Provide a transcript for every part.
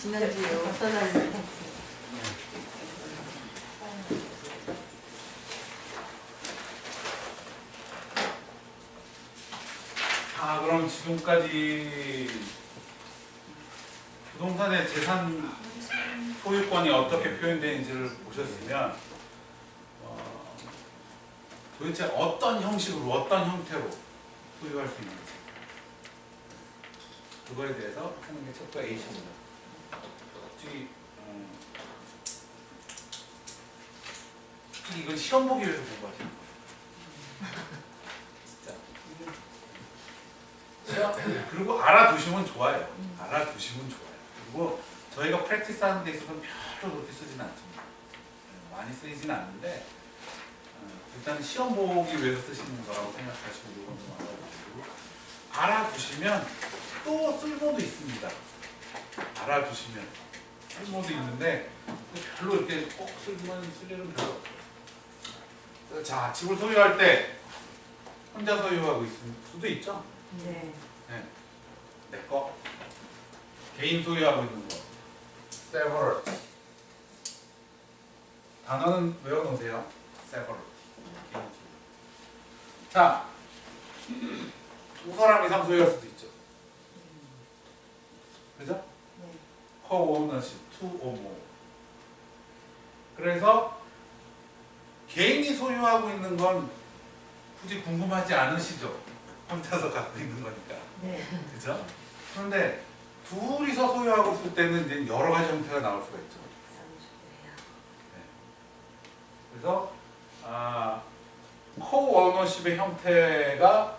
지난주에 어떤 날이 자, 그럼 지금까지 부동산의 재산 소유권이 어떻게 표현되는지를 보셨으면 도대체 어떤 형식으로, 어떤 형태로 소유할 수 있는지 그거에 대해서 하는 게 챕터 8입니다. 솔직히 이건 시험 보기 위해서 공부하시는 거예요. 진짜. 그리고 알아두시면 좋아요. 알아두시면 좋아요. 그리고 저희가 프랙티스 하는 데 있어서는 별로 그렇게 쓰지는 않습니다. 많이 쓰이지는 않는데 일단 시험 보기 위해서 쓰시는 거라고 생각하시고 이건 좀 알아두시고 알아두시면 또 쓸모도 있습니다. 알아두시면 쓸모도 있는데 별로 이렇게 꼭 쓸 일은 별로 없어요. 자, 집을 소유할 때 혼자 소유하고 있을 수도 있죠? 네. 네. 내 거. 개인 소유하고 있는 거. several. 단어는 외워놓으세요. several. 자, 두 사람 이상 소유할 수도 있죠. 그죠? 네. co-ownership, two or more. 그래서 개인이 소유하고 있는 건 굳이 궁금하지 않으시죠? 혼자서 갖고 있는 거니까. 네. 그죠? 그런데 둘이서 소유하고 있을 때는 이제 여러 가지 형태가 나올 수가 있죠. 네. 그래서 co-ownership의 형태가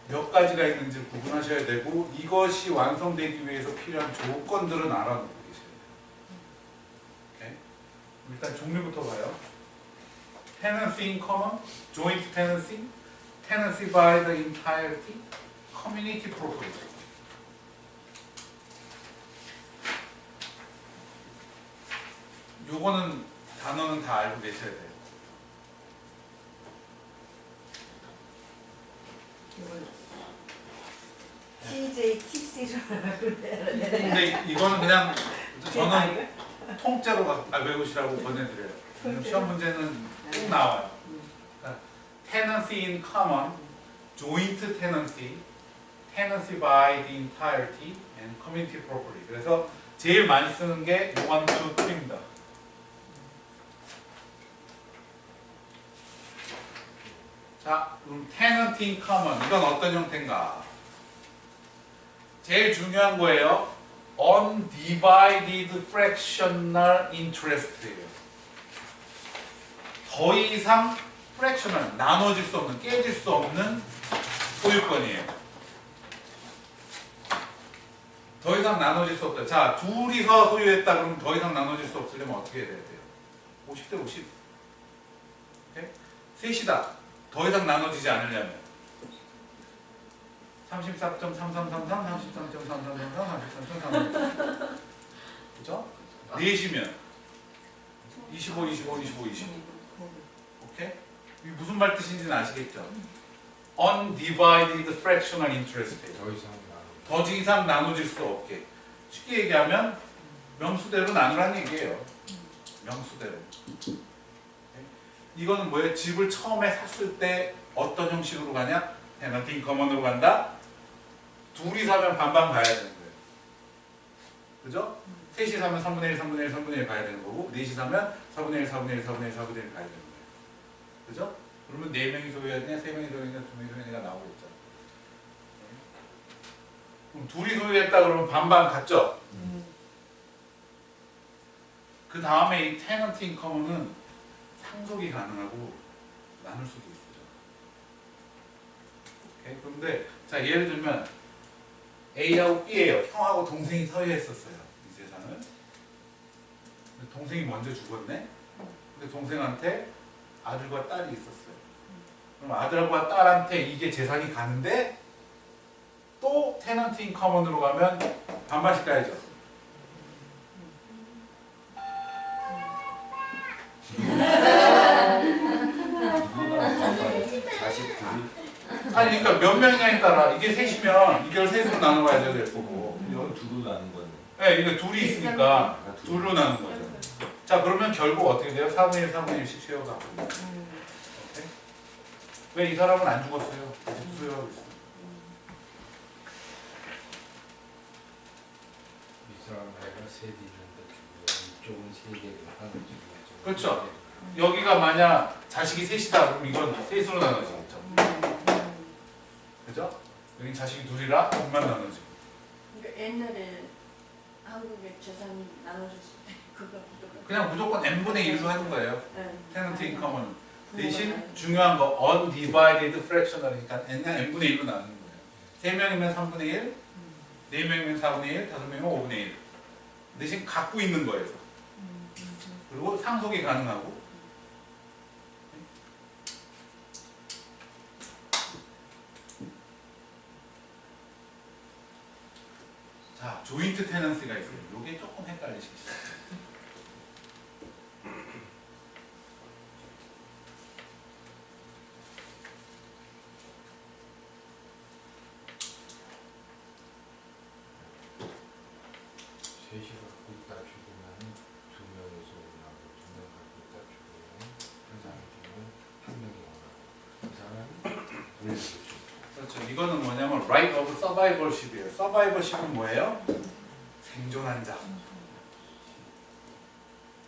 몇 가지가 있는지 구분하셔야 되고 이것이 완성되기 위해서 필요한 조건들은 알아놓고 계셔야 돼요. 오케이? 일단 종류부터 봐요. tenancy in common, joint tenancy, tenancy by the entirety, community property. 요거는 단어는 다 알고 계셔야 돼요. CJ, TC를 그래요. 근데 이거는 그냥 저는 통째로 외우시라고 보내드려요. 시험 문제는 꼭 나와요. 그러니까 tenancy in common, joint tenancy, tenancy by the entirety, and community property. 그래서 제일 많이 쓰는 게 1, 2, 3입니다. 자, 그럼 tenant in common 이건 어떤 형태인가? 제일 중요한 거예요. undivided fractional interest예요. 더 이상 fractional 나눠질 수 없는, 깨질 수 없는 소유권이에요. 더 이상 나눠질 수 없다. 자, 둘이서 소유했다 그러면 더 이상 나눠질 수 없으려면 어떻게 해야 돼요? 50대 50. 오케이? 셋이다. 더 이상 나눠지지 않으려면 34.3333, 33.3333, 33.3333 그죠? 넷이면 25, 25, 25, 25 오케이? 이게 무슨 말 뜻인지는 아시겠죠? undivided fractional interest 더 이상 나눠질 수 없게 쉽게 얘기하면 명수대로 나누라는 얘기예요. 명수대로. 이거는 뭐예요? 집을 처음에 샀을 때 어떤 형식으로 가냐? tenant in common으로 간다? 둘이 사면 반반 가야 되는 거예요. 그죠? 셋이 사면 3분의 1, 3분의 1, 3분의 1 가야 되는 거고 넷이 사면 4분의 1, 4분의 1, 4분의 1, 4분의 1 가야 되는 거예요. 그죠? 그러면 4명이 소유해야 되냐? 3명이 소유해야 되냐? 2명이 소유해야 나오겠죠. 그럼 둘이 소유했다 그러면 반반 같죠? 그 다음에 이 tenant in common은 상속이 가능하고 나눌 수도 있어요. 오케이? 그런데 자 예를 들면 A하고 B예요. 형하고 동생이 소유했었어요. 이 재산을. 동생이 먼저 죽었네. 근데 동생한테 아들과 딸이 있었어요. 그럼 아들과 딸한테 이게 재산이 가는데 또 테넌트 인 커먼으로 가면 반반씩 가야죠. 아니 그러니까 몇 명이냐에 따라 이게 셋이면 이걸 셋으로 나눠봐야 될 거고 이건 두루 나눈 건데. 네, 네, 이거 둘이 있으니까 둘로 나눈 거죠. 자, 그러면 결국 어떻게 돼요? 4분의 1, 4분의 1씩 쉐어가. 왜 이 사람은 안 죽었어요? 아직 소유하고 있어요. 이 사람에가 세 개인데 이쪽은 세 개를 하는 중. 그렇죠. 여기가 만약 자식이 셋이다 그럼 이건 셋으로 나눠지겠죠. 그죠? 여기 자식이 둘이라 둘만 나눠지고. 그러니까 옛날에 한국의 재산이 나눠졌을 때 그거 그냥 무조건 n분의 1로 하는 거예요. 네. 테넌트 인컴은. 대신 중요한 거 undivided fractional이니까 n분의 1로 나누는 거예요. 3명이면 3분의 1, 4명이면 4분의 1, 5명이면 5분의 1. 대신 갖고 있는 거예요. 그리고 상속이 가능하고. 자, 조인트 테넌스가 있어요. 이게 조금 헷갈리시죠. 셋이 갖고 있다 죽으면 두 명에서 올라가고 두 명 갖고 있다 죽으면 한 사람 죽으면 한 명이 올라가고 그 사람이 올려주죠. 그렇죠. 이거는 뭐냐면 right of survivorship이에요. survivorship은 뭐예요? 생존한 자.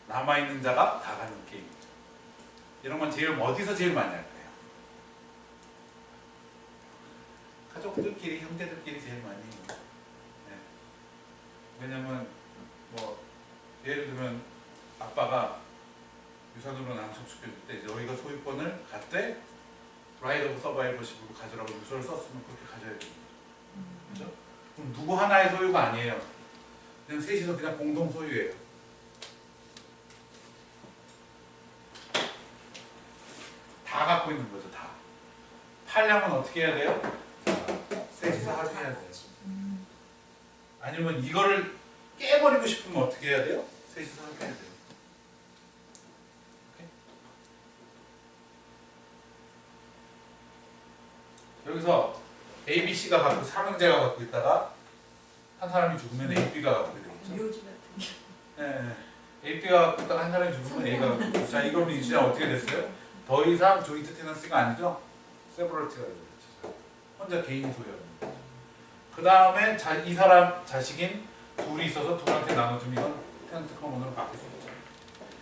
남아있는 자가 다 가는 게임. 이런 건 제일 어디서 제일 많이 할 거예요? 가족들끼리, 형제들끼리 제일 많이 해요. 네. 왜냐면 뭐 예를 들면 아빠가 유산으로 낭속시켜줄 때 너희가 소유권을 갖되 right of survivorship으로 가져라고 유서를 썼으면 그렇게 가져야 돼요. 그죠? 그럼 누구 하나의 소유가 아니에요. 그냥 셋이서 그냥 공동 소유예요. 다 갖고 있는 거죠, 다. 팔려면 어떻게 해야 돼요? 셋이서 합의해야 돼요. 아니면 이거를 깨버리고 싶으면 어떻게 해야 돼요? 셋이서 합의해야 돼요. 오케이? 여기서 A, B, C가 갖고 삼형제가 갖고 있다가 한 사람이 죽으면 A, B가 갖고 되겠죠. 묘지 같은 게. 네. A, B가 갖고 있다가 한 사람이 죽으면 A가 갖고 있고. 자, 이거는 이제 어떻게 됐어요? 더 이상 조인트 테넌스가 아니죠? 세브럴티가 되죠. 혼자 개인 소유하는 거죠. 그 다음에 이 사람 자식인 둘이 있어서 둘한테 나눠주면 이건 테넌트 커먼으로 바뀔 수 있죠.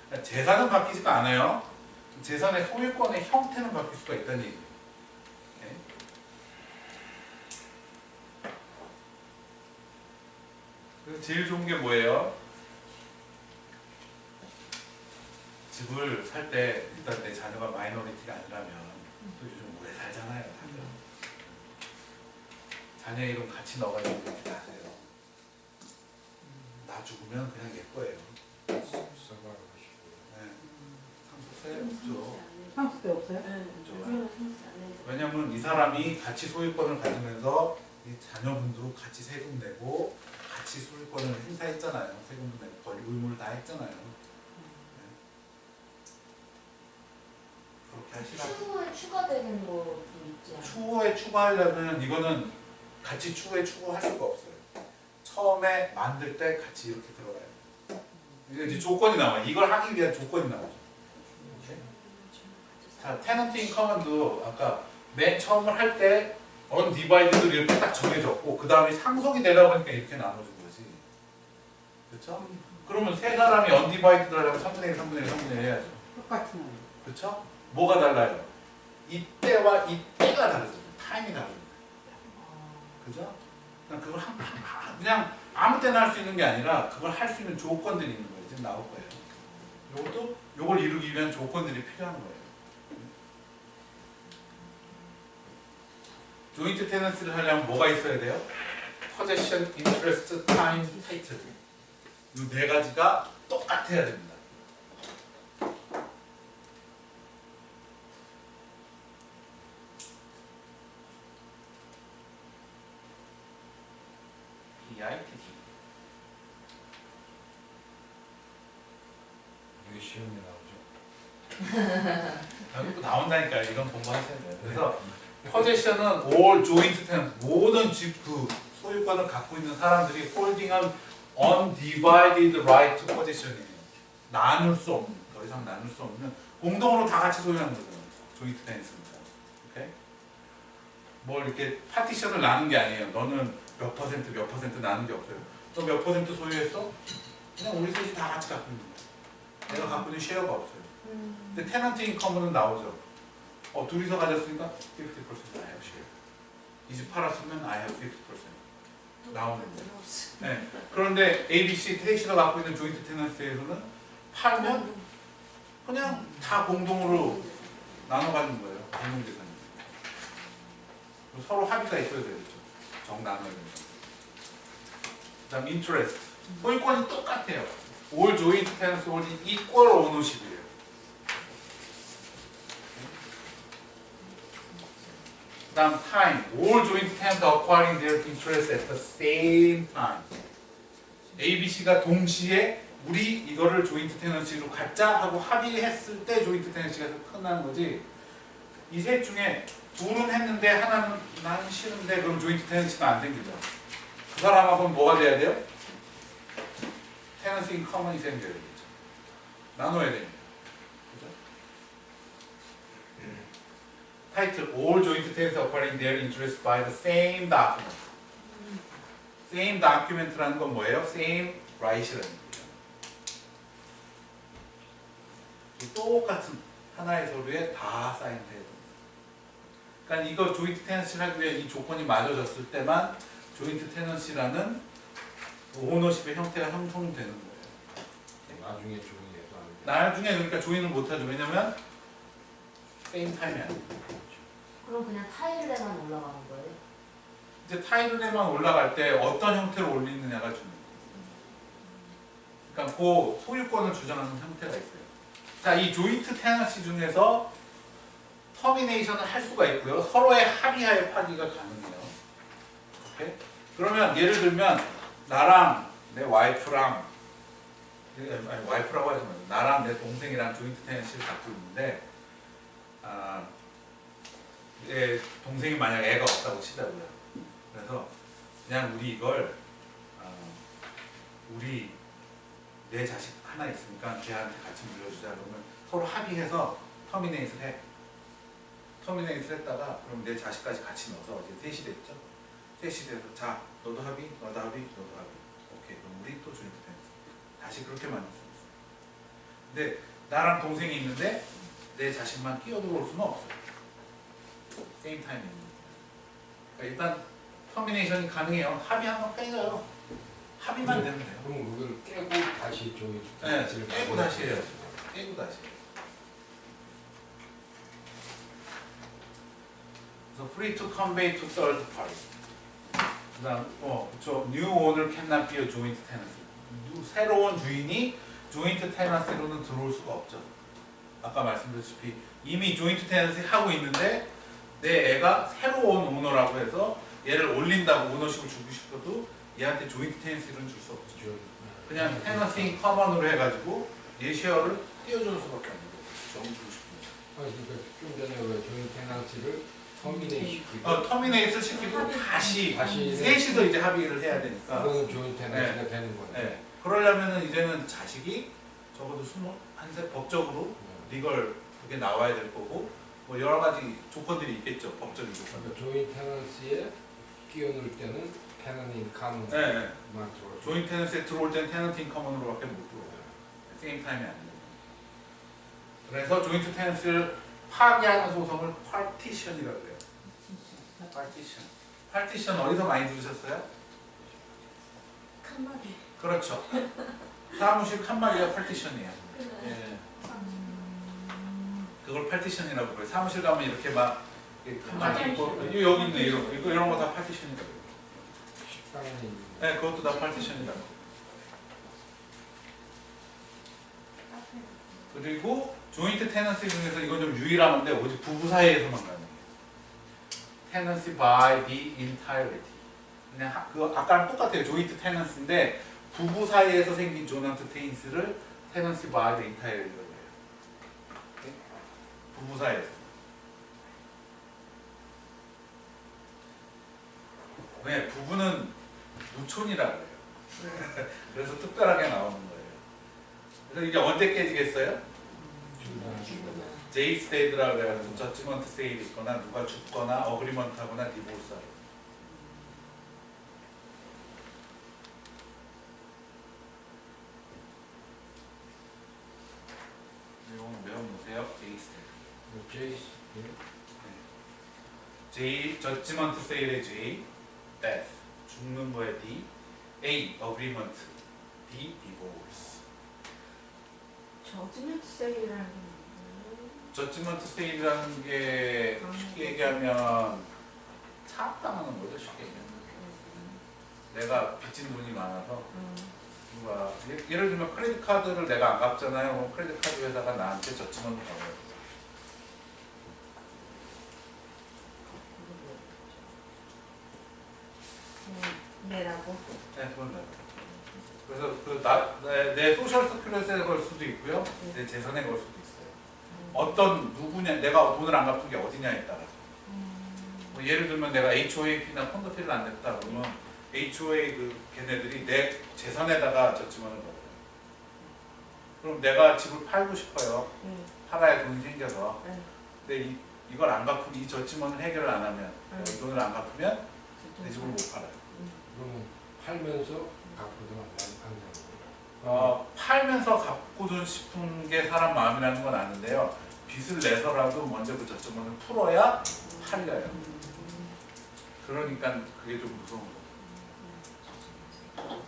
그러니까 재산은 바뀌지가 않아요. 재산의 소유권의 형태는 바뀔 수가 있다는 얘기예요. 오케이? 그래서 제일 좋은 게 뭐예요? 집을 살 때 일단 내 자녀가 마이너리티가 아니라면 또 요즘 오래 살잖아요, 다들. 자녀 이름 같이 넣어가지고 이렇게 하세요. 나 죽으면 그냥 예뻐요. 써봐라 하시고. 네. 상속세 없죠. 상속세 없어요? 네. 없죠. 그거는 상속 안 해요. 왜냐면 이 사람이 같이 소유권을 가지면서 이 자녀분도 같이 세금 내고 같이 소유권을 행사했잖아요. 세금도 내고 권리 의무를 다 했잖아요. 그렇게 하시라고. 추후에 추가되는 것도 있지 않아요? 추후에 추가하려면 이거는 같이 추후에 추구할 수가 없어요. 처음에 만들 때 같이 이렇게 들어가요. 이게 이제 조건이 나와요. 이걸 하기 위한 조건이 나오죠. 오케이? 자, 테넌트 인커먼도 아까 맨 처음을 할 때 언디바이드를 이렇게 딱 정해졌고 그 다음에 상속이 되다 보니까 이렇게 나눠준 거지. 그렇죠? 그러면 세 사람이 언디바이드를 하려면 3분의 1, 3분의 1, 3분의 1 해야죠. 똑같이 나요. 그렇죠? 뭐가 달라요? 이때와 이때가 다르죠. 타임이 다르죠. 그죠? 그냥 그걸 그냥 아무 때나 할 수 있는 게 아니라 그걸 할 수 있는 조건들이 있는 거예요. 지금 나올 거예요. 이것도 이걸 이루기 위한 조건들이 필요한 거예요. 조인트 테넌스를 하려면 뭐가 있어야 돼요? Possession, Interest, Time, Title. 이 네 가지가 똑같아야 됩니다. PITT. 이게 시험에 나오죠. 이거 나온다니까요. 이건 공부하셔야 돼요. 그래서 포제션은 all joint tenant, 모든 집 그 소유권을 갖고 있는 사람들이 홀딩한 undivided right to possession이에요. 나눌 수 없는, 더 이상 나눌 수 없는 공동으로 다 같이 소유하는 거잖아요. 조인트 테넌스니까. 오케이? 뭘 이렇게 파티션을 나눈 게 아니에요. 너는 몇 퍼센트 나눈 게 없어요. 너 몇 퍼센트 소유했어? 그냥 우리 셋이 다 같이 갖고 있는 거예요. 내가 갖고 있는 쉐어가 없어요. 근데 테넌트 인컴은 나오죠. 둘이서 가졌으니까 50% I have share. 이 집 팔았으면 I have 50% 나오는 거예요. 네. 그런데 ABC, 셋이서 갖고 있는 조인트 테넌스에서는 팔면 그냥 다 공동으로 나눠 가는 거예요. 공동재산. 서로 합의가 있어야 되겠죠. 정 나눠야 되죠. 그다음 interest. 소유권이 똑같아요. All joint tenants hold equal ownership이에요. 그다음 time. All joint tenants acquiring their interest at the same time. A, B, C가 동시에 우리 이거를 조인트 테넌시로 갖자 하고 합의했을 때 조인트 테넌시가 끝나는 거지. 이 셋 중에 둘은 했는데 하나는 나는 싫은데 그럼 조인트 테넌시가 안 생기죠. 그 사람하고는 뭐가 돼야 돼요? 테넌시 인 커먼이 생겨야 되겠죠. 나눠야 됩니다. 그죠? 타이틀 All joint tenants acquiring their interest by the same document. same document라는 건 뭐예요? same right이라는 거예요. 똑같은 하나의 서류에 다 사인해야 됩니다. 그러니까 이거 조인트 테넌시를 하기 위해 이 조건이 맞아졌을 때만 조인트 테넌시라는 오너십의 형태가 형성되는 거예요. 나중에 조인해도 안 돼. 나중에 그러니까 조인을 못하죠. 왜냐면 세임 타임이 아니에요. 그럼 그냥 타일에만 올라가는 거예요? 이제 타일에만 올라갈 때 어떤 형태로 올리느냐가 중요해요. 그러니까 그 소유권을 주장하는 형태가 있어요. 자, 이 조인트 테넌시 중에서 터미네이션을 할 수가 있고요. 서로의 합의하에 파기가 가능해요. 오케이? 그러면 예를 들면 나랑 내 와이프랑 아니, 와이프라고 하지 말고 나랑 내 동생이랑 조인트 테넌시를 갖고 있는데 내 동생이 만약 애가 없다고 치자고요. 그래서 그냥 우리 이걸 우리 내 자식 하나 있으니까 걔한테 같이 물려주자 그러면 서로 합의해서 터미네이트를 해. 터미네이트를 했다가 그럼 내 자식까지 같이 넣어서 이제 셋이 됐죠. 셋이 돼서 자 너도 합의, 너도 합의, 너도 합의. 오케이 그럼 우리 또 조인트 테넌시. 다시 그렇게 만들 수 있어요. 근데 나랑 동생이 있는데 내 자식만 끼어들어올 수는 없어요. 세임 타임에 있는 거예요. 그러니까 일단 터미네이션이 가능해요. 합의 한번 빼줘요. 합의만 되면 돼요. 그럼 그걸 깨고 다시 조인. 네, 깨고 다시 해야죠. 깨고 다시. 그래서 free to convey to third party. 그다음 그렇죠. New owner cannot be a joint tenancy. 새로운 주인이 조인트 테넌시로는 들어올 수가 없죠. 아까 말씀드렸다시피 이미 조인트 테넌시 하고 있는데 내 애가 새로운 오너라고 해서 얘를 올린다고 오너십을 주고 싶어도 얘한테 조인트 테넌시로는 줄 수 없죠. 그냥 테넌시 인 커먼으로 해가지고 얘 쉐어를 띄워주는 수밖에 없는 거죠. 좀 주고 싶습니다. 그러니까 좀 전에 왜 조인 테넌시를 터미네이트 시키고 터미네이트 시키고 다시 셋이서 이제 합의를 해야 되니까. 그거는 조인 테넌시가 되는 거예요. 네. 그러려면은 이제는 자식이 적어도 21세 법적으로 리걸 그게 나와야 될 거고 뭐 여러 가지 조건들이 있겠죠. 법적인 조건들. 그러니까 조인 테넌시에 끼어넣을 때는 테넌 인컴만 네. 들어오죠. 조인 테넌시에 들어올 때는 테넌트 인커먼으로밖에 못 들어와요. 세임 타임이 안 돼요. 그래서 조인트 테넌시를 파기하는 소송을 파티션이라고 해요. 파티션. 파티션 어디서 많이 들으셨어요? 칸막이. 그렇죠. 사무실 칸막이가 파티션이에요. 예. 그걸 파티션이라고 그래요. 사무실 가면 이렇게 막 칸막이 있고 여기 있는 이런 거 다 파티션이라고 해요. 식당에 있는 네, 그것도 다 파티션이라고. 그리고 조인트 테넌시 중에서 이건 좀 유일한데 오직 부부 사이에서만 가는 거예요. 테넌시 by the entirety. 그냥 그 아까랑 똑같아요. 조인트 테넌시인데 부부 사이에서 생긴 조인트 테넌시를 테넌시 by the entirety라고 해요. 오케이? 부부 사이에서. 왜? 부부는 무촌이라고 해요. 그래서 특별하게 나오는 거예요. 그래서 이게 언제 깨지겠어요? 제이 스테이드라고 해가지고 저지먼트 세일이 있거나 누가 죽거나 어그리먼트 하거나 디보스 하고. 이건 외워놓으세요. 제이 스테이드. 제이스. J 저지먼트 세일의 J, death 죽는 거의 D, A agreement, D divorce. 저지먼트 세일이라는 게 뭐예요? 저지먼트 세일이라는 게 쉽게 얘기하면 차압당하는 거죠. 쉽게 얘기하면 내가 빚진 돈이 많아서 누가 예를 들면 크레딧 카드를 내가 안 갚잖아요. 그럼 크레딧 카드 회사가 나한테 저지먼트 받아요. 내라고? 네, 그건 다. 그래서 내 소셜 스큐리티에 걸 수도 있고요, 내 재산에 걸 수도 있어요. 어떤 누구냐, 내가 돈을 안 갚은 게 어디냐에 따라서. 뭐 예를 들면 내가 HOAP나 펀드피를 안 냈다 그러면 HOA 걔네들이 내 재산에다가 저지먼을 받아요. 그럼 내가 집을 팔고 싶어요. 팔아야 돈이 생겨서. 근데 이걸 안 갚으면 이 저지먼을 해결을 안 하면 이 돈을 안 갚으면 내 집을 못 팔아요. 그러면 팔면서 갚고도 안 되는 팔면서 갚고도 싶은 게 사람 마음이라는 건 아는데요. 빚을 내서라도 먼저 그 저점을 풀어야 팔려요. 그러니까 그게 좀 무서운 거죠.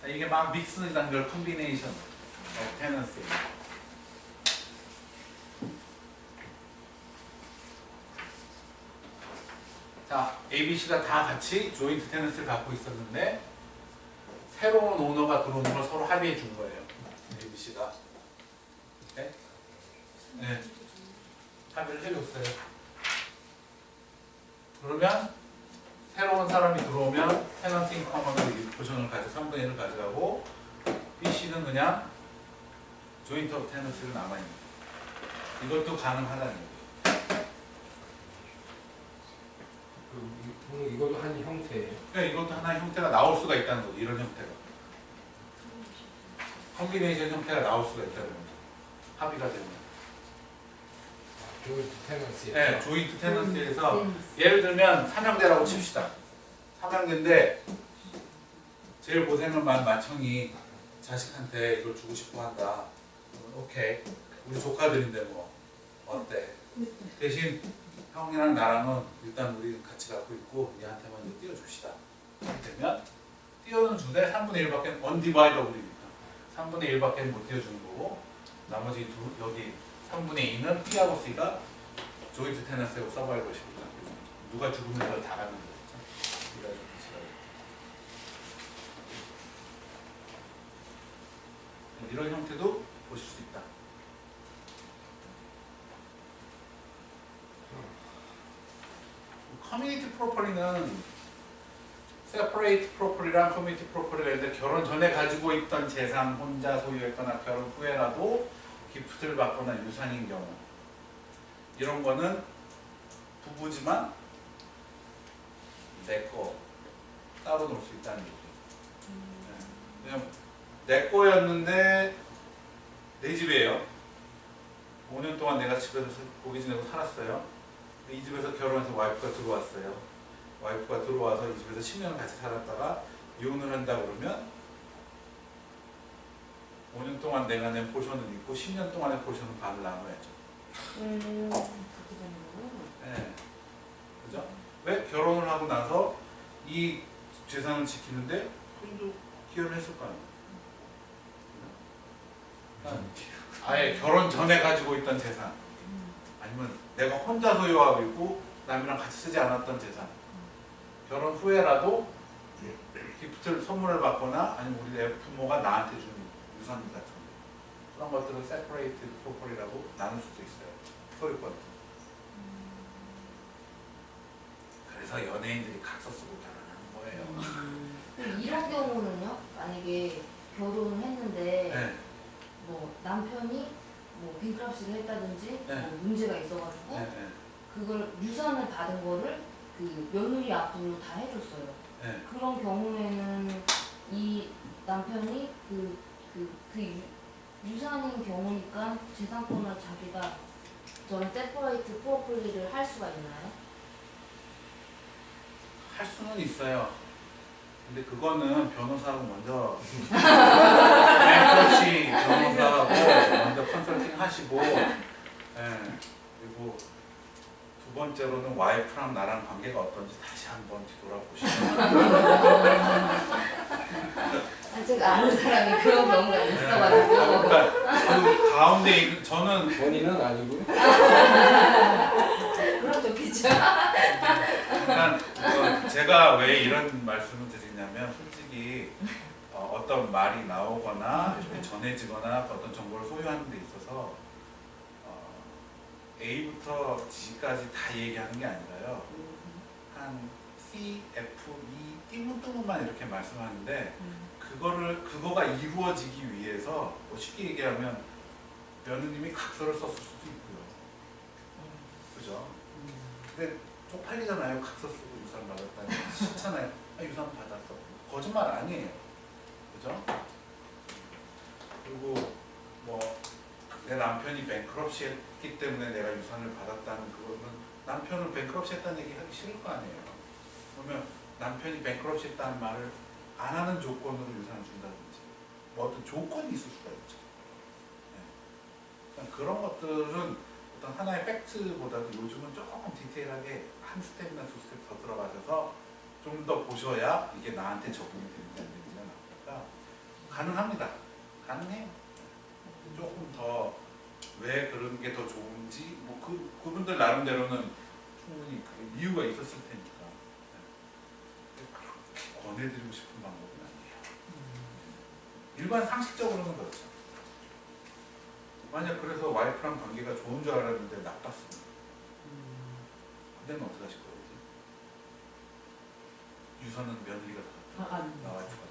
이게 막 믹스된 걸 콤비네이션 테넌시. 자, ABC가 다 같이 조인트 테넌스를 갖고 있었는데 새로운 오너가 들어오는 걸 서로 합의해 준 거예요. ABC가. 네? 네. 합의를 해줬어요. 그러면 새로운 사람이 들어오면 테넌트 인커먼을 포션을 가지고 3분의 1을 가져가고 BC는 그냥 조인트 오브 테넌스를 남아있는 거예요. 이것도 가능하다는 얘기예요. 이것도 한 형태예요. 그러니까 이것도 하나의 형태가 나올 수가 있다는 거죠. 이런 형태가. 컴비네이션 형태가 나올 수가 있다는 거죠. 합의가 되면. 조인트 테넌시. 네, 조인트 테넌시에서 예를 들면 삼형제라고 칩시다. 삼형제인데 제일 고생을 많은 맏형이 자식한테 이걸 주고 싶어 한다. 오케이. 우리 조카들인데 뭐 어때? 대신 형이랑 나랑은 일단 우리 같이 갖고 있고 얘한테 먼저 띄워줍시다. 되면 띄워는 주되 3분의 1밖에 언디바이더블이니까 3분의 1밖에 못 띄워주는 거고 나머지 여기 3분의 2는 B하고 C가 조인트 테넌스하고 서바이벌 식입니다. 누가 죽으면 그걸 다 갖는 거죠. 이런 형태도 보실 수 있다. 커뮤니티 프로퍼리는 세퍼레이트 프로퍼리랑 커뮤니티 프로퍼리가 있는데 결혼 전에 가지고 있던 재산 혼자 소유했거나 결혼 후에라도 기프트를 받거나 유산인 경우 이런 거는 부부지만 내 거 따로 놓을 수 있다는 얘기죠. 그냥 내 거였는데 내 집이에요. 5년 동안 내가 집에서 고기 지내고 살았어요. 이 집에서 결혼해서 와이프가 들어왔어요. 와이프가 들어와서 이 집에서 10년을 같이 살았다가 이혼을 한다 그러면 5년 동안 내가 낸 포션은 있고 10년 동안의 포션은 반을 나눠야죠. 그렇게 되는 거구나. 네. 그죠? 왜? 결혼을 하고 나서 이 재산을 지키는데 본인도 기여를 했을 거 아니에요. 아예 결혼 전에 가지고 있던 재산 아니면 내가 혼자 소유하고 있고 남이랑 같이 쓰지 않았던 재산 결혼 후에라도 기프트를 선물을 받거나 아니면 우리 내 부모가 나한테 준 유산 같은 거 그런 것들을 세퍼레이트 프로퍼리라고 나눌 수도 있어요. 소유권. 그래서 연예인들이 각서 쓰고 결혼하는 거예요. 이런 경우는요? 만약에 결혼을 했는데 네. 뭐 남편이 뭐 뱅크럽시를 했다든지 네. 뭐 문제가 있어가지고 네, 네. 그걸 유산을 받은 거를 그 며느리 앞으로 다 해줬어요. 네. 그런 경우에는 이 남편이 유산인 경우니까 재산권을 자기가 저는 세퍼레이트 프로퍼리를 할 수가 있나요? 할 수는 있어요. 근데 그거는 변호사하고 먼저 그렇지 변호사하고 먼저 컨설팅 하시고, 예, 그리고 두 번째로는 와이프랑 나랑 관계가 어떤지 다시 한번 뒤돌아보시면. 제가 아는 사람이 그런 경우가 네. 있어가지고. 그러니까 그 가운데 저는 본인은 아니고요. 그럼 좋겠죠. 그러니까 제가 왜 이런 말씀을 드리냐면 솔직히 어떤 말이 나오거나 이렇게 전해지거나 어떤 정보를 소유하는 데 있어서 A부터 G까지 다 얘기하는 게 아니라요. 한 C, F, E 띄문띄문만 이렇게 말씀하는데 그거가 이루어지기 위해서 뭐 쉽게 얘기하면 며느님이 각서를 썼을 수도 있고요. 그죠? 근데 쪽팔리잖아요. 각서 쓰고 유산 받았다니. 싫잖아요. 유산 받았어. 거짓말 아니에요. 그죠? 그리고 뭐 내 남편이 뱅크럽시 했기 때문에 내가 유산을 받았다는 그거는 남편을 뱅크럽시 했다는 얘기 하기 싫을 거 아니에요. 그러면 남편이 뱅크럽시 했다는 말을 안 하는 조건으로 유산을 준다든지 뭐 어떤 조건이 있을 수가 있죠. 네. 그런 것들은 어떤 하나의 팩트보다도 요즘은 조금 디테일하게 한 스텝이나 두 스텝 더 들어가셔서 좀 더 보셔야 이게 나한테 적용이 되는지 안 되는지가 나오니까 가능합니다. 가능해요. 조금 더 왜 그런 게 더 좋은지 뭐 그분들 나름대로는 충분히 그 이유가 있었을 테니까. 네. 그렇게 권해드리고 싶은 방법은 아니에요. 일반 상식적으로는 그렇죠. 만약 그래서 와이프랑 관계가 좋은 줄 알았는데 나빴습니다. 그때는 어떻게 하실 거예요? 유산은 며느리가 다 와이프가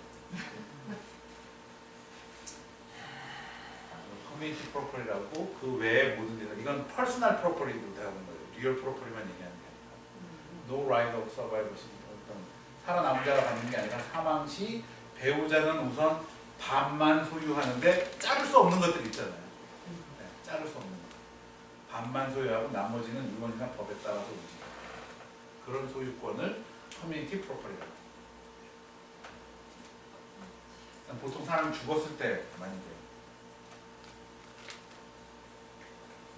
커뮤니티 프로퍼리라고 그 외에 모든 데가 이건 퍼스널 프로퍼리로 대하는 거예요. 리얼 프로퍼리만 얘기하는 게 아니라 No right of survivorship 어떤 살아남은 자가 받는 게 아니라 사망 시 배우자는 우선 반만 소유하는데 자를 수 없는 것들이 있잖아요. 네, 자를 수 없는 것. 반만 소유하고 나머지는 유언이나 법에 따라서 움직여요. 그런 소유권을 커뮤니티 프로퍼리라고 해요. 보통 사람이 죽었을 때 많이 돼요.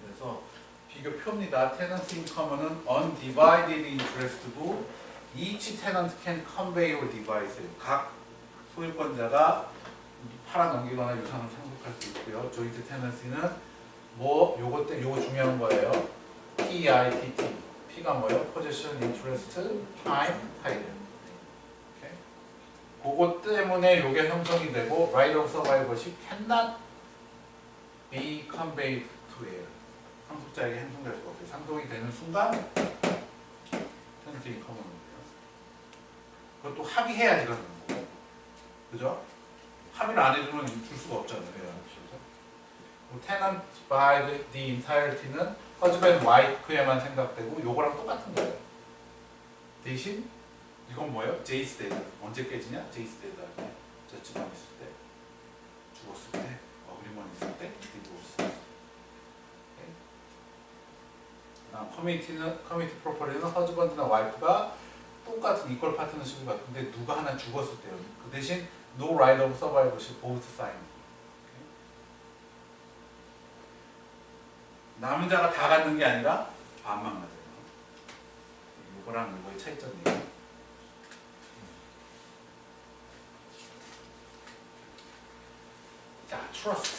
그래서 비교 표입니다. Tenancy in common은 undivided interest고 each tenant can convey or divide. 각 소유권자가 팔아 넘기거나 유산을 상속할 수 있고요. joint tenancy는 뭐 요거 중요한 거예요. PITT. P가 뭐예요? Possession, Interest, Time, Title. 그것 때문에 요게 형성이 되고 Right of Survivorship cannot be conveyed to heir. 상속자에게 행성될 수가 없어요. 상속이 되는 순간 tenancy in common인데요. 그것도 합의해야지 가는 거고, 그죠? 합의를 안 해주면 줄 수가 없잖아요. tenant by the entirety는 husband, wife에만 생각되고 요거랑 똑같은 거예요. 대신 이건 뭐예요? 제이스 데이터. 언제 깨지냐? 제이스 데이터 할 때, 저집안 있을 때, 죽었을 때, 어그리먼 있을 때, 디보스. 커뮤니티 프로퍼리는 허즈번드나 와이프가 똑같은 이퀄 파트너십을 갖는데 누가 하나 죽었을 때요. 그 대신 no right of survivorship both sign. 남은 자가 다 갖는 게 아니라 반만 가져요. 이거랑 이거의 차이점이에요. 자, 트러스트.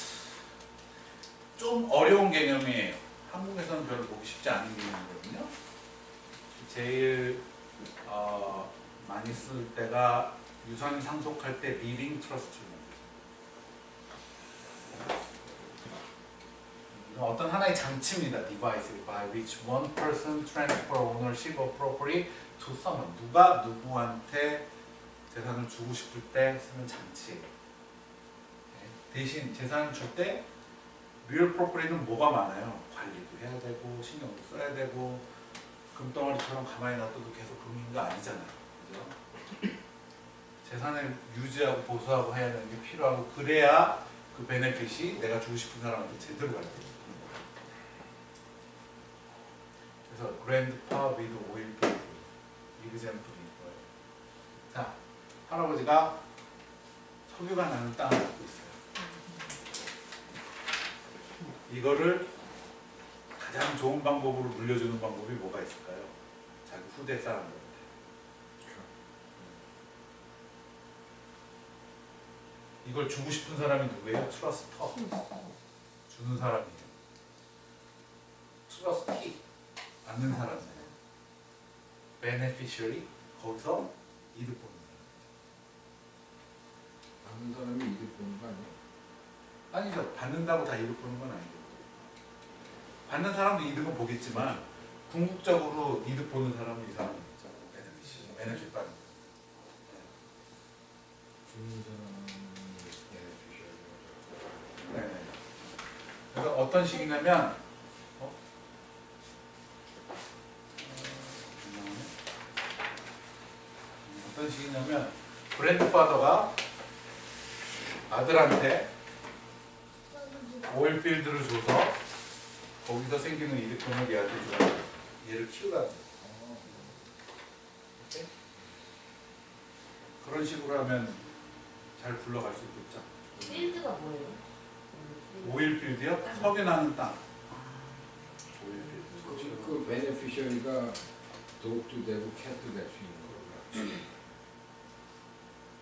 좀 어려운 개념이에요. 한국에서는 별로 보기 쉽지 않은 개념이거든요. 제일 많이 쓸 때가 유산 상속할 때 리빙 트러스트를 어떤 하나의 장치입니다. device by which one person transfer ownership of property to someone. 누가 누구한테 재산을 주고 싶을 때 쓰는 장치예요. 대신 재산을 줄 때 real property는 뭐가 많아요. 관리도 해야 되고 신경도 써야 되고 금덩어리처럼 가만히 놔둬도 계속 금인 거 아니잖아요. 그죠? 재산을 유지하고 보수하고 해야 되는 게 필요하고 그래야 그 베네핏이 내가 주고 싶은 사람한테 제대로 갈 때. 그래서 그랜드파 위드 오일필드 이그젬플이 있고요. 자, 할아버지가 석유가 나는 땅을 갖고 있어요. 이거를 가장 좋은 방법으로 물려주는 방법이 뭐가 있을까요? 자기 후대 사람들한테. 이걸 주고 싶은 사람이 누구예요? 트러스터. 주는 사람이에요. 트러스티. 받는 사람이에요. 베네피셔리. 거기서 이득 보는 사람. 받는 사람이 이득 보는 거 아니에요? 아니죠. 받는다고 다 이득 보는 건 아니고. 받는 사람도 이득은 보겠지만 궁극적으로 이득 보는 사람은 이 사람이 있죠. 베네핏 받는. 주는 사람이 네. 그래서 어떤 식이냐면 어떤 식이냐면 그랜드파더가 아들한테 오일필드를 줘서 거기서 생기는 이득금을 얘한테 줘야 돼. 얘를 키우라는 거예요. 오케이? 그런 식으로 하면 잘 굴러갈 수 있겠죠. 필드가 뭐예요? 오일필드요? 석유 나는 땅. 오일필드. 그 베네피셔리가 독도 되고 캣도 될 수 있는 거구나.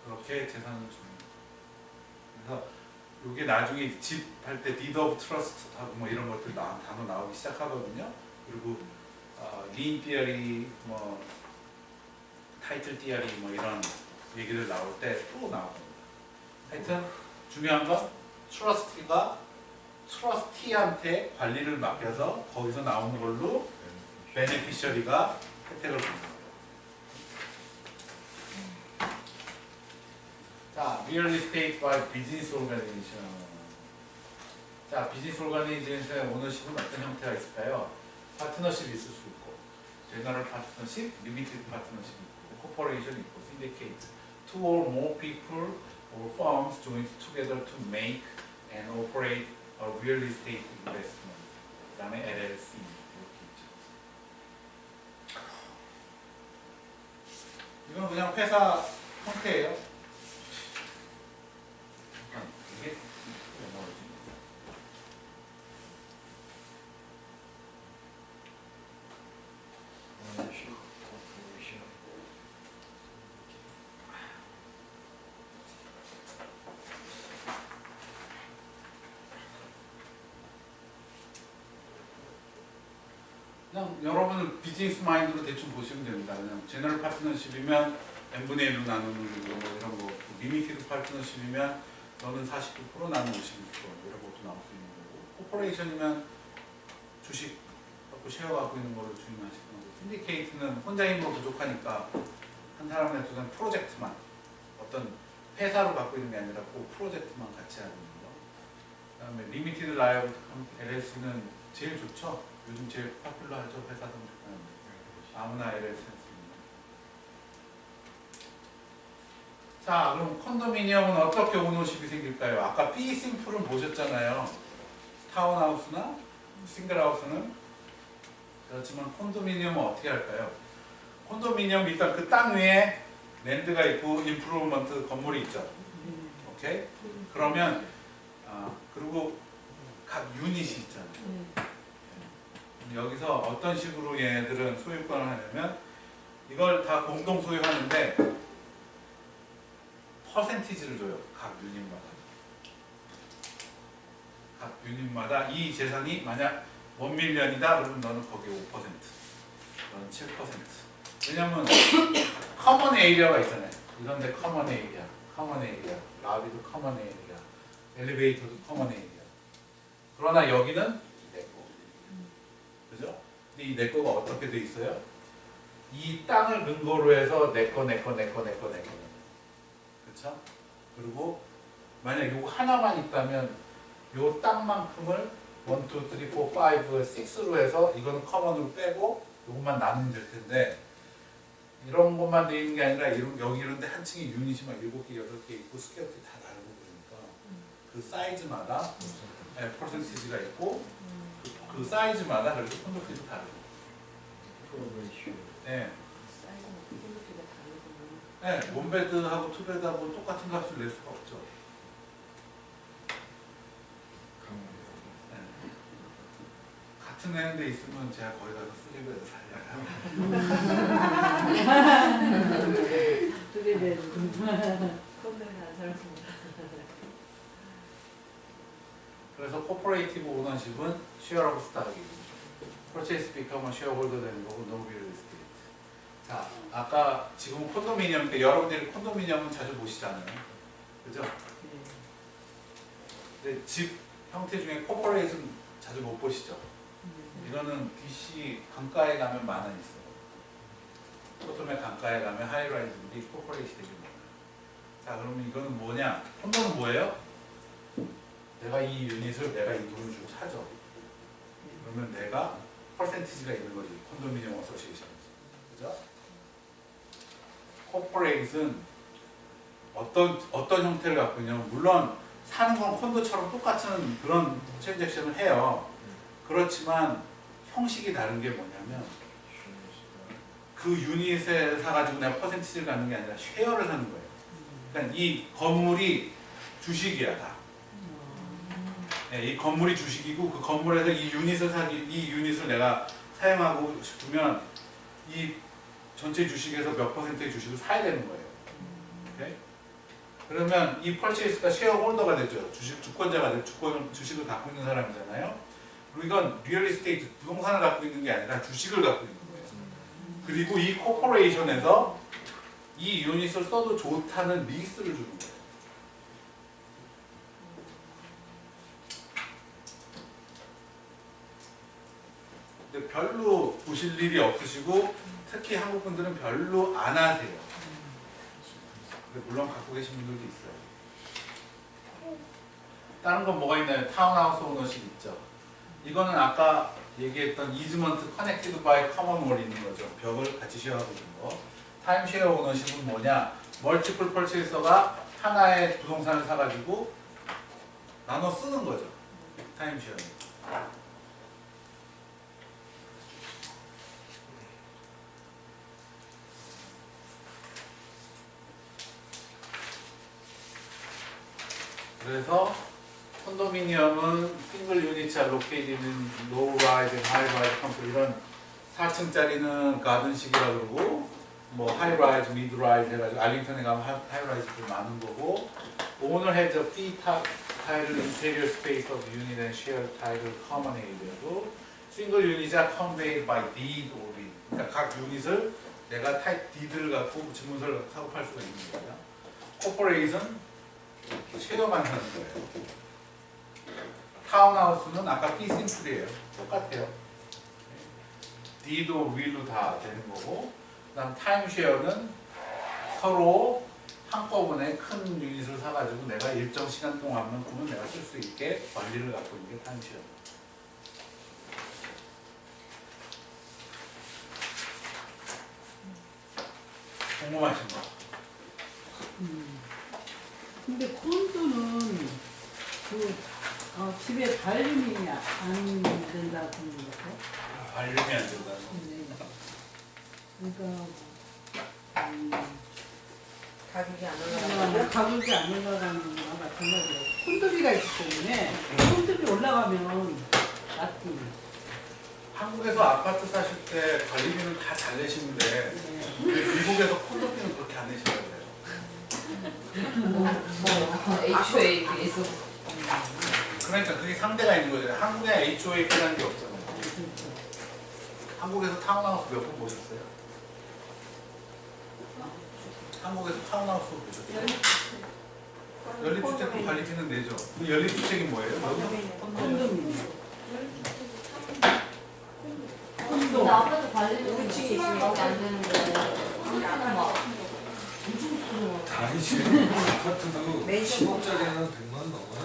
그렇게 재산을 줍니다. 그래서 이게 나중에 집 할 때 deed of trust 하고 뭐 이런 것들 단어 나오기 시작하거든요. 그리고 lien theory, 뭐 타이틀 theory 뭐 이런 얘기들 나올 때 또 나옵니다. 하여튼 중요한 건 트러스티가 트러스티한테 관리를 맡겨서 거기서 나오는 걸로 베네피셔리가 혜택을 받는 거예요. 자, real estate by business organization. 자, 비즈니스 오르가니제이션의 오너십은 어떤 형태가 있을까요? 파트너십이 있을 수 있고, 제너럴 파트너십, 리미티드 파트너십이 있고, 코퍼레이션이 있고, 신디케이트. Two or more people or firms joined together to make and operate a real estate investment. 그 다음에 LLC 이렇게 있죠. 이건 그냥 회사 형태예요. 이게 그냥 여러분은 비즈니스 마인드로 대충 보시면 됩니다. 그냥 제너럴 파트너십이면 n분의 1로 나누는 거 뭐 이런 거, 리미티드 파트너십이면 너는 49% 나는 56% 이런 것도 나올 수 있는 거고, 코퍼레이션이면 주식 갖고 쉐어 갖고 있는 거를 주인하시는 거고, 신디케이트는 혼자 힘으로 부족하니까 한 사람이나 두 사람 프로젝트만, 어떤 회사로 갖고 있는 게 아니라 꼭 프로젝트만 같이 하는 거. 그다음에 리미티드 라이어비티 LLC는 제일 좋죠. 요즘 제일 파퓰러하죠. 회사들 아무나 LLC 할 수 있는. 자, 그럼 컨도미니엄은 어떻게 오너십이 생길까요? 아까 B 심플은 보셨잖아요. 타운하우스나 싱글하우스는. 그렇지만 콘도미니엄은 어떻게 할까요? 콘도미니엄 일단 그 땅 위에 랜드가 있고 인프루먼트 건물이 있죠. 오케이? 그러면 그리고 각 유닛이 있잖아요. 여기서 어떤 식으로 얘네들은 소유권을 하냐면 이걸 다 공동 소유하는데 퍼센티지를 줘요. 각 유닛마다. 각 유닛마다 이 재산이 만약 1밀리언이다 그러면 너는 거기에 5%, 너는 7%. 왜냐면 커먼 에이리아가 있잖아요. 이런데 커먼 에이리아, 라비도 커먼 에이리아, 엘리베이터도 커먼 에이리아. 그러나 여기는 내 거. 그죠? 근데 이 내 거가 어떻게 돼 있어요? 이 땅을 근거로 해서 내 거. 그렇죠? 그리고 만약 요거 하나만 있다면 요 땅만큼을 1, 2, 3, 4, 5, 6로 해서 이거는 커먼으로 빼고 요것만 나누면 될 텐데 이런 것만 돼 있는 게 아니라 여기 이런데 한 층에 유닛이 막 7개, 8개 있고 스퀘어티 다 다르고 그러니까 그 사이즈마다 퍼센티지가 있고 그 사이즈마다 그래서 콘도피도 다르고. 네. 사이즈는 콘도피가 다르구나. 네, 원베드하고 투베드하고 똑같은 값을 낼 수가 없죠. 네. 같은 애인데 있으면 제가 거기 가서 쓰리베드 살려요. 두개베드. 콘도는 안 살았습니다. 그래서 코퍼레이티브 오너십은 쉐어 오브 스탁이 퍼체이스 비커먼 쉐어홀더 되는 거고 노 리얼 에스테이트. 자, 아까 지금은 콘도미니엄 때 여러분들이 콘도미니엄은 자주 보시잖아요. 그죠? 근데 집 형태 중에 코퍼레이트는 자주 못 보시죠? 이거는 DC 강가에 가면 많아 있어요. 포토메 강가에 가면 하이라이즈들이 코퍼레이트 되게 많아요. 자, 그러면 이거는 뭐냐? 콘도는 뭐예요? 내가 이 유닛을 내가 이 돈을 주고 사죠. 그러면 내가 퍼센티지가 있는 거지. 콘도미니엄 어소시에이션. 그죠? 코퍼레이트는 어떤 형태를 갖고 있냐면 물론 사는 건 콘도처럼 똑같은 그런 트랜잭션을 해요. 그렇지만 형식이 다른 게 뭐냐면 그 유닛에 사가지고 내가 퍼센티지를 갖는 게 아니라 쉐어를 사는 거예요. 그러니까 이 건물이 주식이야 다. 네, 이 건물이 주식이고 그 건물에서 이 유닛을 내가 사용하고 싶으면 이 전체 주식에서 몇 퍼센트의 주식을 사야 되는 거예요. 오케이? 그러면 이 펄체이스가 쉐어 홀더가 되죠. 주권자가 되죠. 주식을 갖고 있는 사람이잖아요. 그리고 이건 리얼 에스테이트, 부동산을 갖고 있는 게 아니라 주식을 갖고 있는 거예요. 그리고 이 코퍼레이션에서 이 유닛을 써도 좋다는 리스를 주는 거예요. 근데 별로 보실 일이 없으시고 특히 한국 분들은 별로 안 하세요. 근데 물론 갖고 계신 분들도 있어요. 다른 건 뭐가 있나요? 타운하우스 오너십 있죠. 이거는 아까 얘기했던 이즈먼트 커넥티드 바이 커먼몰이 있는 거죠. 벽을 같이 쉐어하고 있는 거. 타임쉐어 오너십은 뭐냐? 멀티플 펄체이서가 하나의 부동산을 사가지고 나눠 쓰는 거죠. 타임쉐어는. 그래서 콘도미니엄은 싱글 유닛이 로케이드 있는 로우 라이즈, 하이 라이즈 컴플 이런 4층짜리는 가든식이라 그러고 뭐 하이 라이즈, 미드 라이즈 해가지고 알링턴에 가면 하이 라이즈도 많은 거고 오늘 해저 fee title interior space of unit and share title common area고 싱글 유닛이 conveyed by deed or deed 그러니까 각 유닛을 내가 deed를 갖고 지문서를 사고 팔 수가 있는 거예요. 코퍼레이션 쉐어만 하는 거예요. 타운하우스는 아까 fee simple이에요. 똑같아요. D도 will도 다 되는 거고 그 다음 타임쉐어는 서로 한꺼번에 큰 유닛을 사가지고 내가 일정 시간 동안만큼은 내가 쓸 수 있게 관리를 갖고 있는 게 타임쉐어. 궁금하신 거? 근데 콘도는 집에 발림이 안 된다고 하는 거죠? 발림이 안 된다는 거. 네. 그러니까 가격이 안 올라가고 가격이 안 올라가는 거랑 마찬가지예요. 콘도비가 있기 때문에 콘도비 올라가면 낫지. 한국에서 아파트 사실 때 관리비는 다 잘 내시는데 네. 미국에서 콘도비는 그렇게 안 내시라고 그래요. HOA 비해서 그러니까 그게 상대가 있는 거잖아요. 한국에 HOA라는 게 없잖아요. 한국에서 타운하우스 몇 번 보셨어요? 한국에서 타운하우스 보셨어요? 연립주택도 관리비는 내죠. 그 연립주택이 뭐예요? 콘도미니엄. 근데 콘도. 아파트 관리비는 10만 원밖에 안 되는데 콘도는 막 엄청 쓰는 아니 지금 아파트도 메이저 10억짜리는 100만 원 넘어요.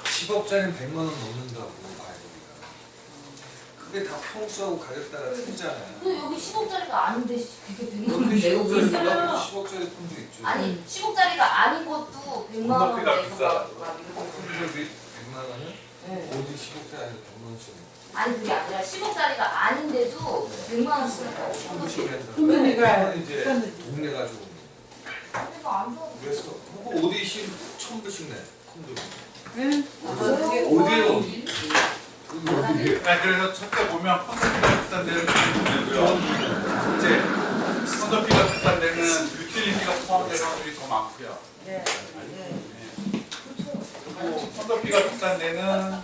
10억짜리는 100만 원 넘는다고 봐야 됩니다. 그게 다 평수하고 가격 따라 틀리잖아요. 근데 여기 10억짜리가 아닌데 그게 100만 원 여기 내고 10억짜리 있어요. 10억짜리 폰도 있죠. 아니 10억짜리가 아닌 것도 100만 원 건너뛰기가 내고 비싸. 막 이러고. 폰들이 100만 원은 네. 어디 10억짜리 아니고 100만 원씩. 아니 그게 아니라 10억짜리가 아닌데도 100만 원씩 폰도시면서 폰도리가 이제 비싼데. 동네 가지고 내가 안 좋아도 그래서 그거 어디 10,000불씩 내 폰도. 응? 어디에요? 아, 그래서 첫째 보면 콘서피가 비싼 데는 되고요. 둘째, 콘서피가 비싼 데는 유틸리티가 포함된 확률이 더 많고요. 네. 네. 그리고 콘서피가 비싼 데는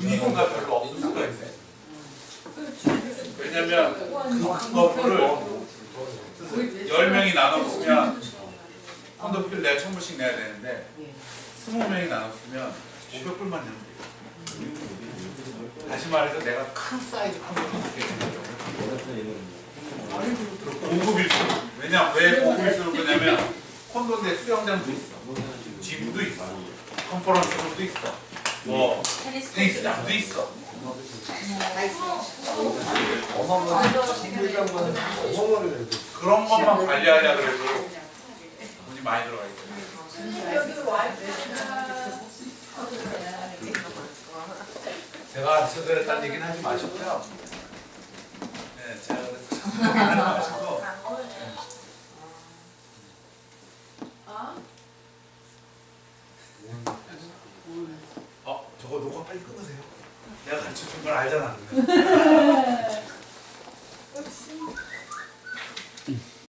유니콘가 별로 없을 수가 있어요. 왜냐면 그 큰 건물을 10명이 나눠보면 콘서피를 내가 1,000불씩 내야 되는데 20명이 나눴으면 500불만 내면 돼요. 다시 말해서 내가 큰 사이즈 콘서트 있게 되는 고급일수록. 왜냐, 왜 고급일수록 그러냐면 콘도인데 수영장도 있어, 짐도 있어, 컨퍼런스룸도 있어, 뭐 테니스장도 있어. 그런 것만 관리하려 그래도 돈이 많이 들어가 있거든요. 제가 그랬다는 얘기는 하지 마시고요. 네, 제가 그랬다는 얘기는 하지 마시고. 저거 녹화 빨리 끊으세요. 내가 가르쳐 준 걸 알잖아.